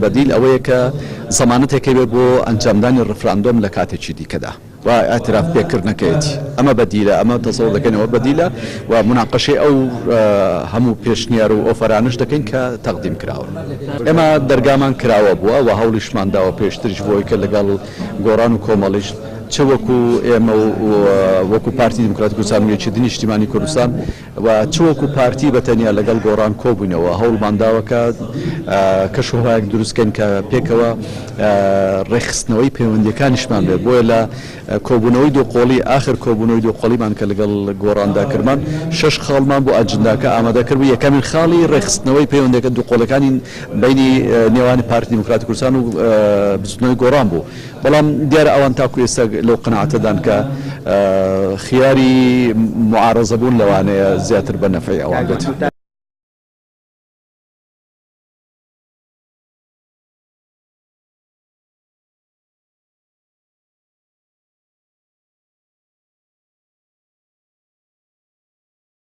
بەدیل ئەوەیە کە زەمانەتێکی بێ بۆ ئەنجامدانی ڕفراندۆم لە کاتێکی دیکەدا و ئاعتراف پێکردنەکەیەتی ئەمە بەدیلە ئەمە تەسەوڕ دەکەنەوە بەدیلە و مناقەشەی ئەو هەموو پێشنیار و ئۆفەرانش دەکەین کە تەقدیم کراوە. ئێمە دەرگامان کراوە بووە و هەوڵیشمان داوە پێشترش بۆی کە لەگەڵ گۆڕان و کۆمەڵیش چ وەکو ئێمە وەکو پارتی دموکراتی کوردستان و یەکێتی نیشتیمانی کوردستان و چ وەکو پارتی بەتەنیا لەگەڵ گۆڕان کۆبوونەوە هەوڵمان داوە کە کەشوهایەک دروستکەن کە پێکەوە ڕێخستنەوەی پەیوەندیەکانیشمان بێت بۆیە لە کۆبوونەوەی دووقۆڵی آخر کۆبوونەوەی دووقۆڵیمان کە لەگەڵ گۆڕاندا کردمان 6 خاڵمان بۆ ئەجنداکە ئامادەکرد بوو یەکەمین خاڵی ڕێخستنەوەی پەیوەندیەکە دووقۆڵەکانی بینی نێوانی پارتی دموکراتی کوردستان و بچوونەوەی گۆڕان بوو بەڵام دیارە ئەوان تاکو ئێستا لەو قەناعەتەدان کە خیاری معارەزەبوون لەوانەیە زیاتر بە نەفعی ئەوان بێت.